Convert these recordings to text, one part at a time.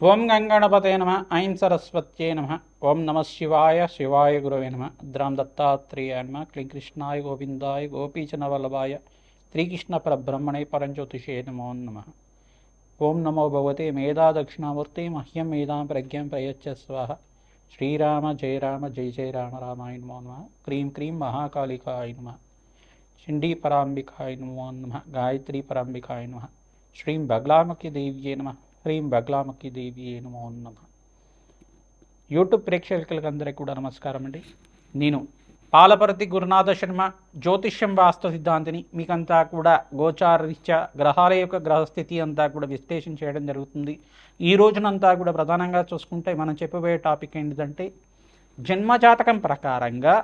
ఓం గంగణపతే నమ ఐం సరస్వత్యే నమ ఓం నమ శివాయ శివాయ గురవే నమ ద్రాం దత్తాత్రేయాయ నమ క్లీం కృష్ణాయ గోవిందాయ గోపీచనవల్లభాయ శ్రీకృష్ణ పరబ్రహ్మణే పరంజ్యోతిషే నమో నమ. ఓం నమో భగవతే మేధా దక్షిణామూర్తి మహ్యం మేధాం ప్రజ్ఞం ప్రయచ్చ స్వాహ. శ్రీరామ జయ రామ జయ జయ రామ రామాయ నమో నమ. క్రీం క్రీం మహాకాళికాయ నమ. చండీ పరాంబికాయ నమో నమ. గాయత్రీ పరాంబికాయ నమ. శ్రీం బగ్లామకి దేవ్యే నమ. హ్రీం బగ్లామకి దేవి నమో నమ. యూట్యూబ్ ప్రేక్షకులందరికీ కూడా నమస్కారం అండి. నేను పాలపర్తి గురునాథ శర్మ, జ్యోతిష్యం వాస్తు సిద్ధాంతిని. మీకంతా కూడా గోచారరీత్యా గ్రహాల యొక్క గ్రహస్థితి అంతా కూడా విశ్లేషణ చేయడం జరుగుతుంది. ఈ రోజునంతా కూడా ప్రధానంగా చూసుకుంటే మనం చెప్పబోయే టాపిక్ ఏంటిదంటే, జన్మజాతకం ప్రకారంగా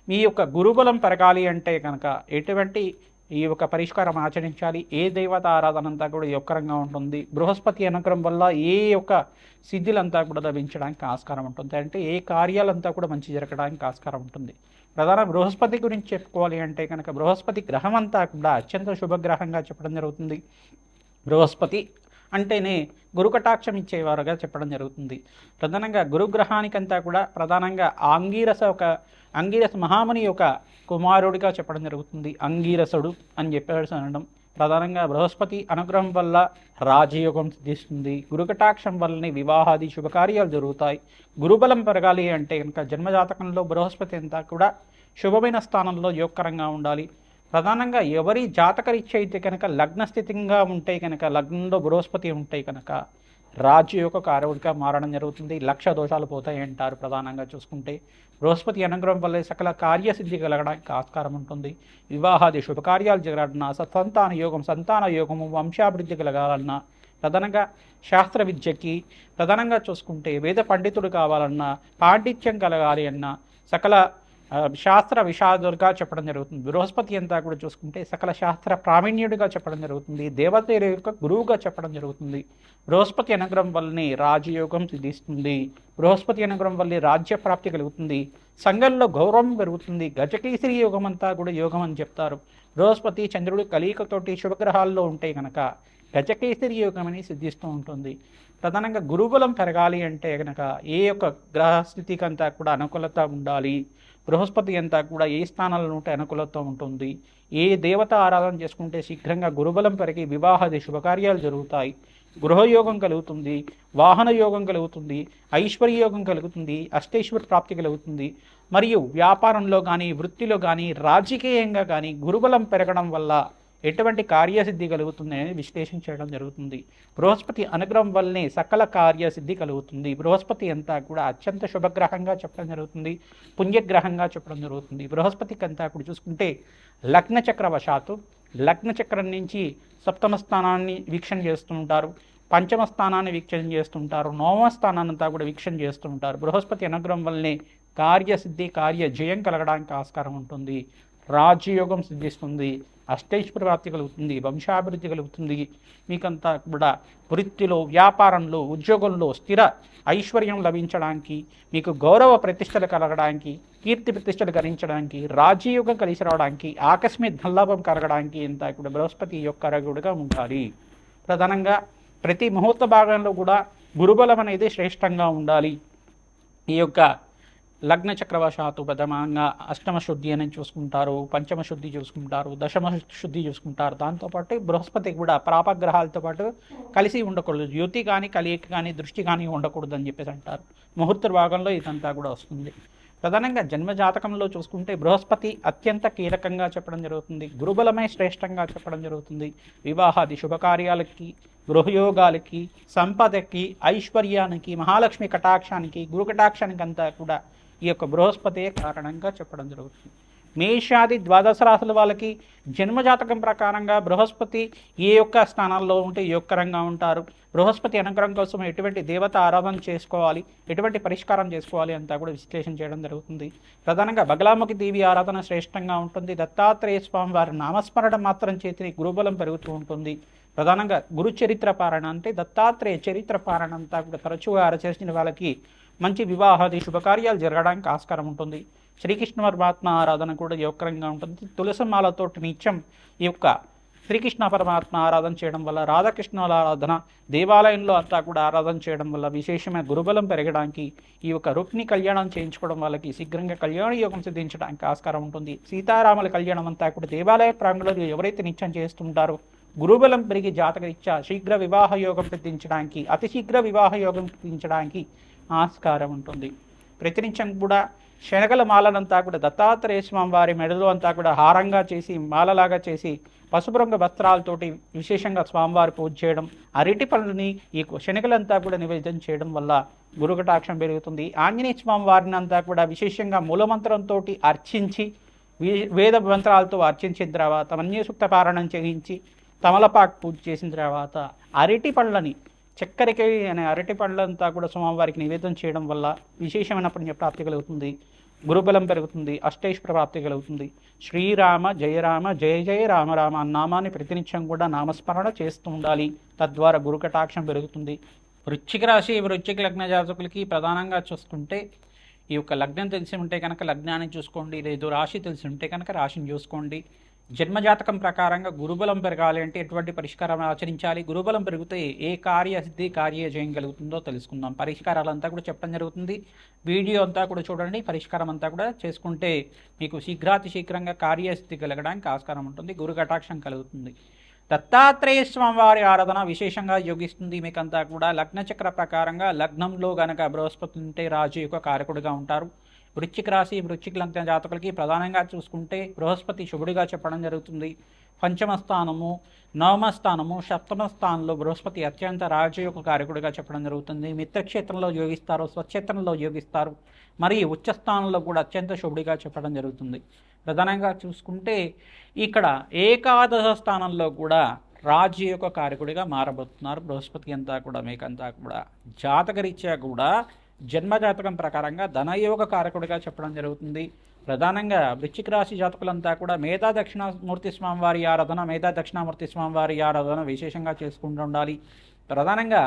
మీ యొక్క గురుబలం పెరగాలి అంటే కనుక ఎటువంటి ఈ యొక్క పరిష్కారం ఆచరించాలి, ఏ దేవత ఆరాధన అంతా కూడా యొక్కరంగా ఉంటుంది, బృహస్పతి అనుగ్రహం వల్ల ఏ యొక్క సిద్ధులంతా కూడా లభించడానికి ఆస్కారం ఉంటుంది, అంటే ఏ కార్యాలంతా కూడా మంచి జరగడానికి ఆస్కారం ఉంటుంది. ప్రధాన బృహస్పతి గురించి చెప్పుకోవాలి అంటే కనుక బృహస్పతి గ్రహం అంతా కూడా అత్యంత శుభగ్రహంగా చెప్పడం జరుగుతుంది. బృహస్పతి అంటేనే గురుకటాక్షం ఇచ్చేవారుగా చెప్పడం జరుగుతుంది. ప్రధానంగా గురుగ్రహానికంతా కూడా ప్రధానంగా అంగీరస మహాముని యొక్క కుమారుడిగా చెప్పడం జరుగుతుంది. అంగీరసుడు అని చెప్పేసి అనడం. ప్రధానంగా బృహస్పతి అనుగ్రహం వల్ల రాజయోగం సిద్ధిస్తుంది. గురుకటాక్షం వల్లనే వివాహాది శుభకార్యాలు జరుగుతాయి. గురుబలం పెరగాలి అంటే కనుక జన్మజాతకంలో బృహస్పతి అంతా కూడా శుభమైన స్థానంలో యోగకరంగా ఉండాలి. ప్రధానంగా ఎవరి జాతకరీత్యా అయితే కనుక లగ్నస్థితిగా ఉంటే కనుక, లగ్నంలో బృహస్పతి ఉంటే కనుక రాజయోగ కారకుడిగా మారడం జరుగుతుంది. లక్ష దోషాలు పోతాయి అంటారు. ప్రధానంగా చూసుకుంటే బృహస్పతి అనుగ్రహం వల్ల సకల కార్యసిద్ధి కలగడానికి ఆస్కారం ఉంటుంది. వివాహాది శుభకార్యాలు జరగాలన్నా, సంతాన యోగము, వంశాభివృద్ధి కలగాలన్నా, ప్రధానంగా శాస్త్ర విద్యకి, ప్రధానంగా చూసుకుంటే వేద పండితుడు కావాలన్నా, పాండిత్యం కలగాలి అన్నా, సకల శాస్త్ర విషాదులుగా చెప్పడం జరుగుతుంది. బృహస్పతి అంతా కూడా చూసుకుంటే సకల శాస్త్ర ప్రావీణ్యుడిగా చెప్పడం జరుగుతుంది. దేవతల యొక్క గురువుగా చెప్పడం జరుగుతుంది. బృహస్పతి అనుగ్రహం వల్లనే రాజయోగం సిద్ధిస్తుంది. బృహస్పతి అనుగ్రహం వల్లే రాజ్య ప్రాప్తి కలుగుతుంది. సంఘంలో గౌరవం పెరుగుతుంది. గజకేసరి యోగం అంతా కూడా యోగం అని చెప్తారు. బృహస్పతి చంద్రుడు కలియికతోటి శుభగ్రహాల్లో ఉంటే కనుక గజకేసరి యోగం అని సిద్ధిస్తూ ఉంటుంది. ప్రధానంగా గురుబలం పెరగాలి అంటే కనుక ఏ యొక్క గ్రహస్థితికి అంతా కూడా అనుకూలత ఉండాలి. బృహస్పతి అంతా కూడా ఏ స్థానాల్లో ఉంటే అనుకూలత ఉంటుంది, ఏ దేవత ఆరాధన చేసుకుంటే శీఘ్రంగా గురుబలం పెరిగి వివాహాది శుభకార్యాలు జరుగుతాయి, గృహయోగం కలుగుతుంది, వాహన యోగం కలుగుతుంది, ఐశ్వర్యయోగం కలుగుతుంది, అష్టైశ్వర ప్రాప్తి కలుగుతుంది. మరియు వ్యాపారంలో కానీ, వృత్తిలో కానీ, రాజకీయంగా కానీ గురుబలం పెరగడం వల్ల ఎటువంటి కార్యసిద్ధి కలుగుతుంది అనేది విశ్లేషణ చేయడం జరుగుతుంది. బృహస్పతి అనుగ్రహం వల్లనే సకల కార్యసిద్ధి కలుగుతుంది. బృహస్పతి అంతా కూడా అత్యంత శుభగ్రహంగా చెప్పడం జరుగుతుంది, పుణ్యగ్రహంగా చెప్పడం జరుగుతుంది. బృహస్పతికి అంతా కూడా చూసుకుంటే లగ్నచక్రవశాత్తు లగ్నచక్రం నుంచి సప్తమ స్థానాన్ని వీక్షణ చేస్తూ ఉంటారు, పంచమ స్థానాన్ని వీక్షణ చేస్తుంటారు, నవమ స్థానాన్ని అంతా కూడా వీక్షణ చేస్తూ ఉంటారు. బృహస్పతి అనుగ్రహం వల్లనే కార్యసిద్ధి, కార్యజయం కలగడానికి ఆస్కారం ఉంటుంది. రాజయోగం సిద్ధిస్తుంది, అష్టైశ్వర ప్రాప్తి కలుగుతుంది, వంశాభివృద్ధి కలుగుతుంది. మీకంతా కూడా వృత్తిలో, వ్యాపారంలో, ఉద్యోగంలో స్థిర ఐశ్వర్యం లభించడానికి, మీకు గౌరవ ప్రతిష్టలు కలగడానికి, కీర్తి ప్రతిష్టలు కలిగించడానికి, రాజయోగం కలిసి రావడానికి, ఆకస్మిక ధనలాభం కలగడానికి అంతా కూడా బృహస్పతి యొక్క రగుడుగా ఉండాలి. ప్రధానంగా ప్రతి ముహూర్త భాగంలో కూడా గురుబలం అనేది శ్రేష్టంగా ఉండాలి. ఈ యొక్క లగ్న చక్రవశాత్తు ప్రథమంగా అష్టమ శుద్ధి అని చూసుకుంటారు, పంచమ శుద్ధి చూసుకుంటారు, దశమ శుద్ధి చూసుకుంటారు. దాంతోపాటు బృహస్పతి కూడా ప్రాపగ్రహాలతో పాటు కలిసి ఉండకూడదు. యుతి కానీ, కలియక కానీ, దృష్టి కానీ ఉండకూడదు అని చెప్పేసి అంటారు. ముహూర్త భాగంలో ఇదంతా కూడా వస్తుంది. ప్రధానంగా జన్మజాతకంలో చూసుకుంటే బృహస్పతి అత్యంత కీలకంగా చెప్పడం జరుగుతుంది. గురుబలమే శ్రేష్టంగా చెప్పడం జరుగుతుంది. వివాహాది శుభకార్యాలకి, గృహయోగాలకి, సంపదకి, ఐశ్వర్యానికి, మహాలక్ష్మి కటాక్షానికి, గురు కటాక్షానికి అంతా కూడా ఈ యొక్క బృహస్పతి కారణంగా చెప్పడం జరుగుతుంది. మేషాది ద్వాదశ రాశుల వాళ్ళకి జన్మజాతకం ప్రకారంగా బృహస్పతి ఏ యొక్క స్థానాల్లో ఉంటే యోగకరంగా ఉంటారు, బృహస్పతి అనుగ్రహం కోసం ఎటువంటి దేవత ఆరాధన చేసుకోవాలి, ఎటువంటి పరిష్కారం చేసుకోవాలి అంతా కూడా విశ్లేషణ చేయడం జరుగుతుంది. ప్రధానంగా బగలాముఖి దేవి ఆరాధన శ్రేష్టంగా ఉంటుంది. దత్తాత్రేయ స్వామి వారి నామస్మరణ మాత్రం చేతిని గురుబలం పెరుగుతూ ఉంటుంది. ప్రధానంగా గురు చరిత్ర పారణ అంటే దత్తాత్రేయ చరిత్ర పారణ అంతా కూడా తరచుగా చేసిన వాళ్ళకి మంచి వివాహాది శుభకార్యాలు జరగడానికి ఆస్కారం ఉంటుంది. శ్రీకృష్ణ పరమాత్మ ఆరాధన కూడా యోగకరంగా ఉంటుంది. తులసిమాలతోటి నిత్యం ఈ యొక్క శ్రీకృష్ణ పరమాత్మ ఆరాధన చేయడం వల్ల, రాధాకృష్ణుల ఆరాధన దేవాలయంలో అంతా కూడా ఆరాధన చేయడం వల్ల విశేషమైన గురుబలం పెరగడానికి, ఈ యొక్క రుక్ని కళ్యాణం చేయించుకోవడం వాళ్ళకి శీఘ్రంగా కళ్యాణ యోగం సిద్ధించడానికి ఆస్కారం ఉంటుంది. సీతారాముల కళ్యాణం అంతా కూడా దేవాలయ ప్రాంగణంలో ఎవరైతే నిత్యం చేస్తుంటారో గురుబలం పెరిగి జాతకరీత్యా శీఘ్ర వివాహ యోగం సిద్ధించడానికి, అతి శీఘ్ర వివాహ యోగం సిద్ధించడానికి ఆస్కారం ఉంటుంది. ప్రతినిత్యం కూడా శనగల మాలనంతా కూడా దత్తాత్రేయ స్వామి వారి మెడలో అంతా కూడా హారంగా చేసి మాలలాగా చేసి పసుపు రంగు వస్త్రాలతోటి విశేషంగా స్వామివారి పూజ చేయడం, అరటి పళ్ళని ఈ శనగలంతా కూడా నివేదన చేయడం వల్ల గురుకటాక్షం పెరుగుతుంది. ఆంజనేయ స్వామి వారిని అంతా కూడా విశేషంగా మూలమంత్రంతో అర్చించి వేద మంత్రాలతో అర్చించిన తర్వాత మన్యసూక్త పారాయణం చేయించి తమలపాకు పూజ చేసిన తర్వాత అరటి పళ్ళని చక్కెరకి అనే అరటి పళ్ళంతా కూడా స్వామివారికి నివేదన చేయడం వల్ల విశేషమైన పుణ్యప్రాప్తి కలుగుతుంది, గురుబలం పెరుగుతుంది, అష్టైశ్వర ప్రాప్తి కలుగుతుంది. శ్రీరామ జయరామ జయ జయ రామ రామ నామాన్ని ప్రతినిత్యం కూడా నామస్మరణ చేస్తూ ఉండాలి. తద్వారా గురుకటాక్షం పెరుగుతుంది. వృశ్చిక రాశి వృశ్చిక లగ్న జాతకులకి ప్రధానంగా చూసుకుంటే ఈ యొక్క లగ్నం తెలిసి ఉంటే కనుక లగ్నాన్ని చూసుకోండి, లేదు రాశి తెలిసి ఉంటే కనుక రాశిని చూసుకోండి. జన్మజాతకం ప్రకారంగా గురుబలం పెరగాలి అంటే ఎటువంటి పరిష్కారం ఆచరించాలి, గురుబలం పెరిగితే ఏ కార్యసిద్ధి కార్యజయం కలుగుతుందో తెలుసుకుందాం. పరిష్కారాలంతా కూడా చెప్పడం జరుగుతుంది. వీడియో అంతా కూడా చూడండి. పరిష్కారం అంతా కూడా చేసుకుంటే మీకు శీఘ్రాతి శీఘ్రంగా కార్యసిద్ధి కలగడానికి ఆస్కారం ఉంటుంది, గురు కటాక్షం కలుగుతుంది. దత్తాత్రేయ స్వామి వారి ఆరాధన విశేషంగా యోగిస్తుంది. మీకంతా కూడా లగ్నచక్ర ప్రకారంగా లగ్నంలో గనక బృహస్పతి ఉంటే రాజు యొక్క కారకుడిగా ఉంటారు. వృశ్చిక రాశి వృశ్చిక లగ్న జాతకులకి ప్రధానంగా చూసుకుంటే బృహస్పతి శుభుడిగా చెప్పడం జరుగుతుంది. పంచమ స్థానము, నవమ స్థానము, సప్తమ స్థానంలో బృహస్పతి అత్యంత రాజయోగ కారకుడిగా చెప్పడం జరుగుతుంది. మిత్రక్షేత్రంలో యోగిస్తారు, స్వక్షేత్రంలో యోగిస్తారు, మరియు ఉచ్చస్థానంలో కూడా అత్యంత శుభుడిగా చెప్పడం జరుగుతుంది. ప్రధానంగా చూసుకుంటే ఇక్కడ ఏకాదశ స్థానంలో కూడా రాజయోగ కారకుడిగా మారబోతున్నారు బృహస్పతి. అంతా కూడా మీకంతా కూడా జాతకరీత్యా కూడా జన్మజాతకం ప్రకారంగా ధనయోగ కారకుడిగా చెప్పడం జరుగుతుంది. ప్రధానంగా వృశ్చిక రాశి జాతకులంతా కూడా మేధా దక్షిణామూర్తి స్వామివారి ఆరాధన, మేధా దక్షిణామూర్తి స్వామివారి ఆరాధన విశేషంగా చేసుకుంటూ ఉండాలి. ప్రధానంగా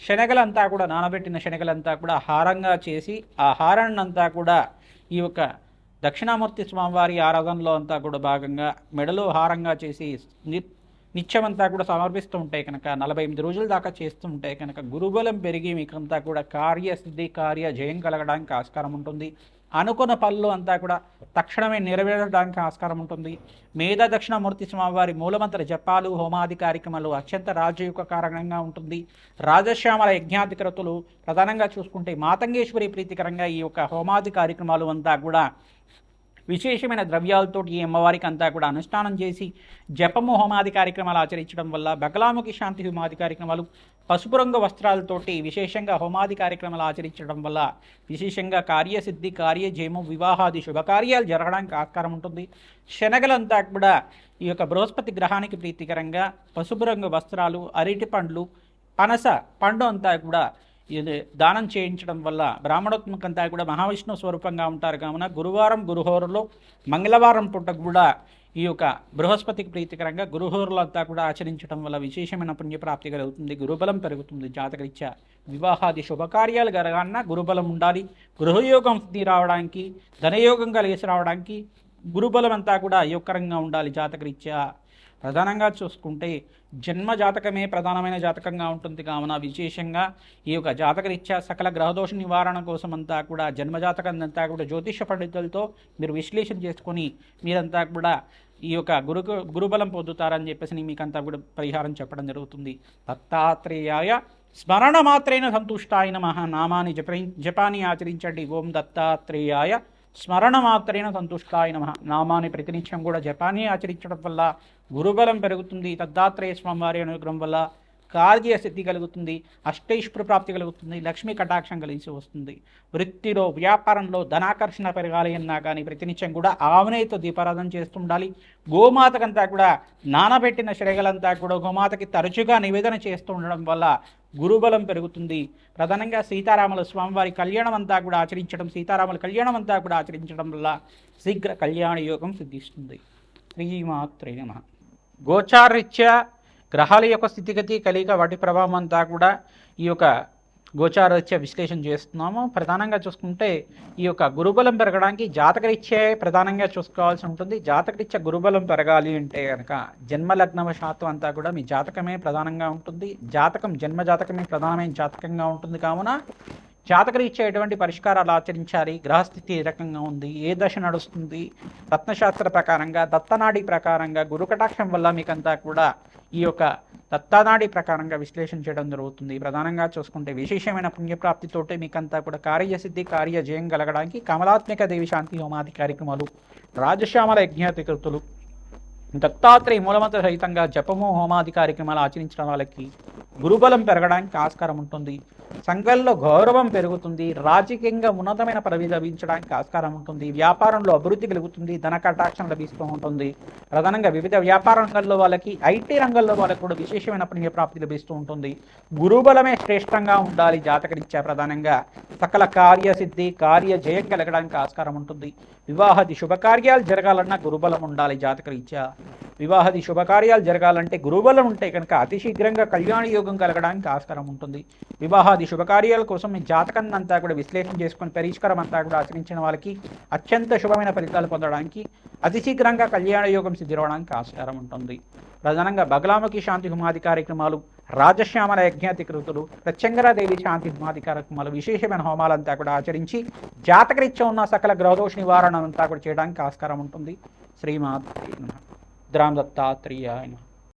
శనగలంతా కూడా నానబెట్టిన శనగలంతా కూడా హారంగా చేసి ఆ హారాన్ని అంతా కూడా ఈ యొక్క దక్షిణామూర్తి స్వామివారి ఆరాధనలో అంతా కూడా భాగంగా మెడలో హారంగా చేసి నిత్యమంతా కూడా సమర్పిస్తూ ఉంటే కనుక 48 రోజుల దాకా చేస్తూ ఉంటే కనుక గురుబలం పెరిగి మీకంతా కూడా కార్యసిద్ధి కార్య జయం కలగడానికి ఆస్కారం ఉంటుంది. అనుకున్న పనులు అంతా కూడా తక్షణమే నెరవేరడానికి ఆస్కారం ఉంటుంది. మేధా దక్షిణామూర్తి స్వామివారి మూలమంత్ర జపాలు, హోమాది కార్యక్రమాలు అత్యంత రాజయోగ కారణంగా ఉంటుంది. రాజశ్యామల యజ్ఞాధికృతులు ప్రధానంగా చూసుకుంటే మాతంగేశ్వరి ప్రీతికరంగా ఈ యొక్క హోమాది కార్యక్రమాలు అంతా కూడా విశేషమైన ద్రవ్యాలతో ఈ అమ్మవారికి అంతా కూడా అనుష్ఠానం చేసి జపము హోమాది కార్యక్రమాలు ఆచరించడం వల్ల, బగలాముఖి శాంతి హోమాది కార్యక్రమాలు, పసుపు రంగు వస్త్రాలతోటి విశేషంగా హోమాది కార్యక్రమాలు ఆచరించడం వల్ల విశేషంగా కార్యసిద్ధి కార్యజయము వివాహాది శుభకార్యాలు జరగడానికి ఆస్కారం ఉంటుంది. శనగలంతా కూడా ఈ యొక్క బృహస్పతి గ్రహానికి ప్రీతికరంగా పసుపు రంగు వస్త్రాలు, అరటి పండ్లు, పనస పండు అంతా కూడా ఇది దానం చేయించడం వల్ల బ్రాహ్మణోత్మకంతా కూడా మహావిష్ణు స్వరూపంగా ఉంటారు. కావున గురువారం గురుహోరలో మంగళవారం పూట కూడా ఈ యొక్క బృహస్పతికి ప్రీతికరంగా గురుహోరలు అంతా కూడా ఆచరించడం వల్ల విశేషమైన పుణ్యప్రాప్తి కలుగుతుంది, గురుబలం పెరుగుతుంది. జాతకరీత్యా వివాహాది శుభకార్యాలు జరగాలన్నా గురుబలం ఉండాలి. గృహయోగం సిద్ధి రావడానికి, ధనయోగం కలిసి రావడానికి గురుబలం అంతా కూడా యోగకరంగా ఉండాలి. జాతకరీత్యా ప్రధానంగా చూసుకుంటే జన్మ జాతకమే ప్రధానమైన జాతకంగా ఉంటుంది. కావున విశేషంగా ఈ యొక్క జాతకరీత్యా సకల గ్రహదోష నివారణ కోసం అంతా కూడా జన్మజాతకం అంతా కూడా జ్యోతిష పండితులతో మీరు విశ్లేషణ చేసుకొని మీరంతా కూడా ఈ యొక్క గురుబలం పొందుతారని చెప్పేసి మీకంతా కూడా పరిహారం చెప్పడం జరుగుతుంది. దత్తాత్రేయాయ స్మరణ మాత్రేణ సంతుష్టాయ నమః నామాన్ని జపాన్ని ఆచరించండి. ఓం దత్తాత్రేయాయ స్మరణ మాత్రేణ సంతుష్టాయ నమః నామాన్ని ప్రతినిత్యం కూడా జపాన్ని ఆచరించడం వల్ల గురుబలం పెరుగుతుంది. దత్తాత్రేయ స్వామివారి అనుగ్రహం వల్ల కార్యసిద్ధి కలుగుతుంది, అష్టైశ్వర ప్రాప్తి కలుగుతుంది, లక్ష్మీ కటాక్షం కలిసి వస్తుంది. వృత్తిలో వ్యాపారంలో ధనాకర్షణ పెరగాలి అన్నా కానీ ప్రతినిత్యం కూడా ఆవునేతో దీపారాధన చేస్తుండాలి. గోమాతకంతా కూడా నానబెట్టిన శనగలంతా కూడా గోమాతకి తరచుగా నివేదన చేస్తూ ఉండడం వల్ల గురుబలం పెరుగుతుంది. ప్రధానంగా సీతారాముల స్వామివారి కళ్యాణం అంతా కూడా ఆచరించడం, సీతారాముల కళ్యాణం అంతా కూడా ఆచరించడం వల్ల శీఘ్ర కళ్యాణ యోగం సిద్ధిస్తుంది. శ్రీమాత్రే నమః. గోచారరీత్యా గ్రహాల యొక్క స్థితిగతి కలిక వాటి ప్రభావం అంతా కూడా ఈ యొక్క గోచారరీత్యా విశ్లేషణ చేస్తున్నాము. ప్రధానంగా చూసుకుంటే ఈ యొక్క గురుబలం పెరగడానికి జాతకరీత్యే ప్రధానంగా చూసుకోవాల్సి ఉంటుంది. జాతకరీత్యా గురుబలం పెరగాలి అంటే కనుక జన్మలగ్నవశాత్తు అంతా కూడా మీ జాతకమే ప్రధానంగా ఉంటుంది. జన్మ జాతకమే ప్రధానమైన జాతకంగా ఉంటుంది. కావున జాతకరీత్యా ఎటువంటి పరిష్కారాలు ఆచరించాలి, గ్రహస్థితి ఏ రకంగా ఉంది, ఏ దశ నడుస్తుంది, రత్నశాస్త్ర ప్రకారంగా దత్తనాడి ప్రకారంగా గురుకటాక్షం వల్ల మీకంతా కూడా ఈ యొక్క దత్తానాడి ప్రకారంగా విశ్లేషణ చేయడం జరుగుతుంది. ప్రధానంగా చూసుకుంటే విశేషమైన పుణ్యప్రాప్తితోటే మీకంతా కూడా కార్యసిద్ధి కార్యజయం కలగడానికి కమలాత్మిక దేవి శాంతి హోమాది కార్యక్రమాలు, రాజశ్యామల యజ్ఞాధికృతులు, దత్తాత్రేయ మూలమంత్ర సహితంగా జపము హోమాది కార్యక్రమాలు ఆచరించడం వాళ్ళకి గురుబలం పెరగడానికి ఆస్కారం ఉంటుంది. సంఘంలో గౌరవం పెరుగుతుంది. రాజకీయంగా ఉన్నతమైన పదవి లభించడానికి ఆస్కారం ఉంటుంది. వ్యాపారంలో అభివృద్ధి కలుగుతుంది. ధన కటాక్షం లభిస్తూ ఉంటుంది. ప్రధానంగా వివిధ వ్యాపార రంగంలో వాళ్ళకి, ఐటీ రంగంలో వాళ్ళకి కూడా విశేషమైన పుణ్యప్రాప్తి లభిస్తూ ఉంటుంది. గురుబలమే శ్రేష్టంగా ఉండాలి. జాతకరీత్యా ప్రధానంగా సకల కార్యసిద్ధి కార్యజయం కలగడానికి ఆస్కారం ఉంటుంది. వివాహాది శుభకార్యాలు జరగాలన్నా గురుబలం ఉండాలి. జాతకరీత్యా వివాహాది శుభకార్యాలు జరగాలంటే గురుబలం ఉంటే కనుక అతి శీఘ్రంగా కళ్యాణ యోగం కలగడానికి ఆస్కారం ఉంటుంది. వివాహాది శుభకార్యాల కోసం మీ జాతకాన్ని అంతా కూడా విశ్లేషణ చేసుకుని పరిష్కారం అంతా కూడా ఆచరించిన వాళ్ళకి అత్యంత శుభమైన ఫలితాలు పొందడానికి అతి శీఘ్రంగా కళ్యాణ యోగం సిద్ధిరవడానికి ఆస్కారం ఉంటుంది. ప్రధానంగా బగలాముఖి శాంతి హోమాది కార్యక్రమాలు, రాజశ్యామల యజ్ఞాధికృతులు, ప్రత్యంగరాదేవి శాంతి హోమాది కార్యక్రమాలు, విశేషమైన హోమాలంతా కూడా ఆచరించి జాతకరీత్యా ఉన్న సకల గ్రహదోష నివారణ అంతా కూడా చేయడానికి ఆస్కారం ఉంటుంది. శ్రీమాత్ రామ్ దత్తాత్రేయాయ.